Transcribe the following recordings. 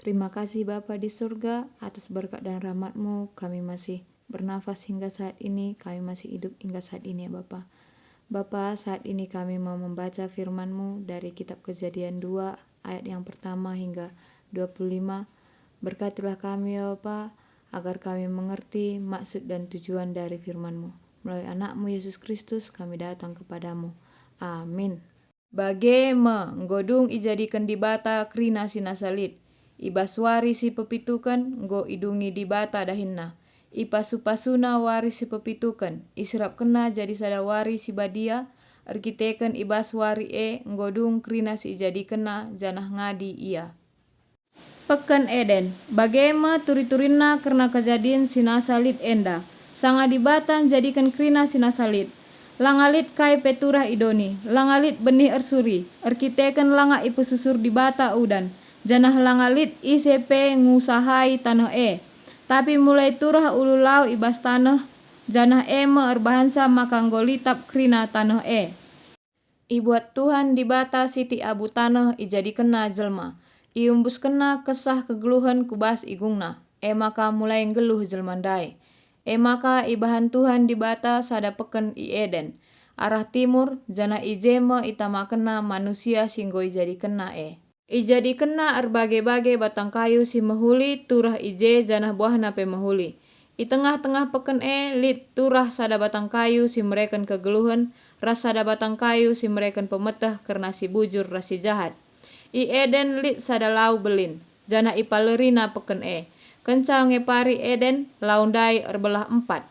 Terima kasih Bapa di surga atas berkat dan rahmat-Mu kami masih bernafas hingga saat ini, kami masih hidup hingga saat ini ya Bapa. Bapa, saat ini kami mau membaca firman-Mu dari kitab Kejadian 2 ayat yang pertama hingga 25. Berkatilah kami ya Bapa, agar kami mengerti maksud dan tujuan dari firman-Mu. Melalui anak-Mu Yesus Kristus kami datang kepadamu. Amin. Bagema nggodung ijadikan di bata krina sinasalit. Ibaswari si pepitukan nggo idungi di bata dahinna. Ipasupasuna wari si pepitukan. Israp kena jadi sadawari si badia. Arkiteken ibaswari nggodung krina si ijadi kena janah ngadi ia. Pekan Eden. Bagema turi-turinna karena kejadian sinasalit enda. Sanga dibatan jadikan krina sinasalit. Langalit kai peturah idoni, langalit benih ersuri, arkiteken langa ipu susur di bata udan, janah langalit ICP ngusahai tanah tapi mulai turah ulu lau ibas tanah, janah me erbahansa makanggolitap krina tanah Ibuat Tuhan di bata siti abu tanah ijadi kena jelma, iumbus kena kesah kegeluhan kubas igungna, maka mulai ngeluh jelmandai. Maka ibahan Tuhan di bata sada peken i Eden. Arah timur jana ijema itama kena manusia singgoi jadi kena Ijadi kena erbage-bage batang kayu si mahuli turah ije janah buahna pe mahuli. I tengah-tengah peken lit turah sada batang kayu si mereken kegeluhan, ras sada batang kayu si mereken pemetah karena si bujur ras si jahat. I Eden lit sada lau belin, jana ipalerina peken Kencang ngepari Eden laundai erbelah 4.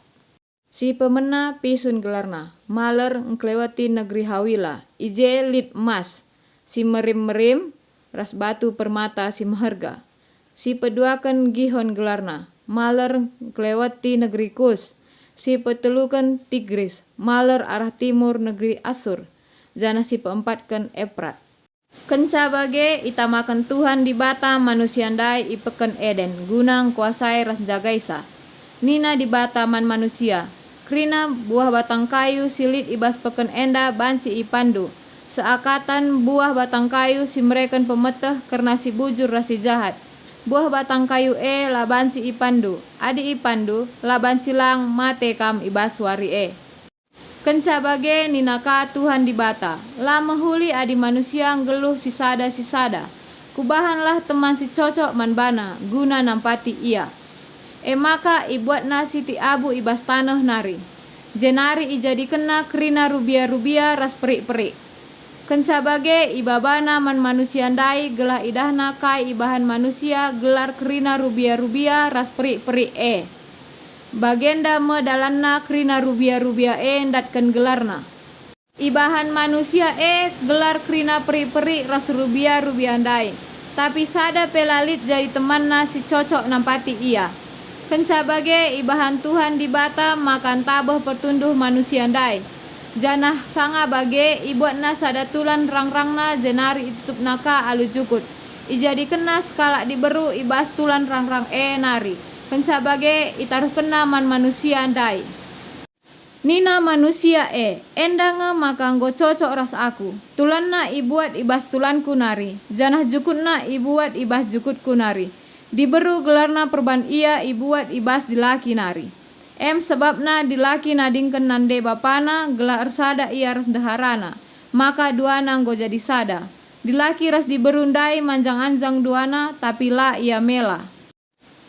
Si pemena pisun gelarna, maler ngklewati negeri Hawila, ije lit emas, si merim-merim, ras batu permata si meherga. Si peduakan gihon gelarna, maler ngklewati negeri Kus, si petelukan Tigris, maler arah timur negeri Asur, jana si peempatkan Efrat. Kenca bage itamakan Tuhan di bata manusia ndai ipeken Eden gunang kuasai ras jagaisa. Nina di bata man manusia. Krina buah batang kayu silit ibas peken enda bansi ipandu. Seakatan buah batang kayu si mereken pemeteh karena si bujur ras si jahat. Buah batang kayu laban si ipandu. Adi ipandu laban silang mate kam ibas wari Kenca bage ninaka Tuhan di bata. Lama huli adi manusia ngeluh sisada. Kubahanlah teman si cocok manbana guna nampati ia. Maka ibuatna siti abu ibas tanah nari. Jenari ijadi kena krina rubia ras perik-perik. Kenca bage ibabana man manusia ndai gelah idahna kai ibahan manusia gelar krina rubia ras perik-perik Bagenda me dalanna krina rubia ndatken gelarna. Ibahan manusia gelar krina peri-peri ras rubia ndai. Tapi sada pelalit jadi temanna si cocok nampati ia. Kenca bage ibahan Tuhan di bata makan tabah pertunduh manusia ndai. Janah sanga bage ibuatna sada tulan rang-rangna jenari itutup naka alu jukut. Ijadi kena skala diberu ibas tulan rang-rang nari. Kenca bage itaruh kena man manusia andai. Nina manusia endange maka nggo cocok ras aku. Tulanna ibuat ibas tulanku nari. Janah jukutna ibuat ibas jukutku nari. Diberu gelarna perban ia ibuat ibas dilaki nari. Sebabna dilaki nadingken nande bapana gelar sada ia ras daharana. Maka duana nggo jadi sada. Dilaki ras diberundai manjang-anjang duana tapi la ia mela.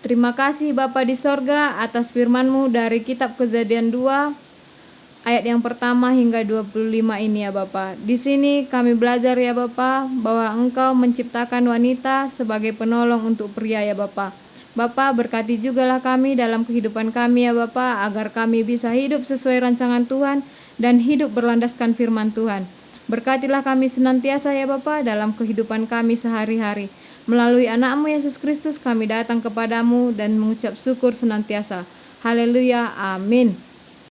Terima kasih Bapa di sorga atas firman-Mu dari kitab Kejadian 2 ayat yang pertama hingga 25 ini ya Bapa. Di sini kami belajar ya Bapa bahwa Engkau menciptakan wanita sebagai penolong untuk pria ya Bapa. Bapa berkati jugalah kami dalam kehidupan kami ya Bapa agar kami bisa hidup sesuai rancangan Tuhan dan hidup berlandaskan firman Tuhan. Berkatilah kami senantiasa ya Bapa dalam kehidupan kami sehari-hari. Melalui anak-Mu Yesus Kristus kami datang kepadamu dan mengucap syukur senantiasa. Haleluya, amin.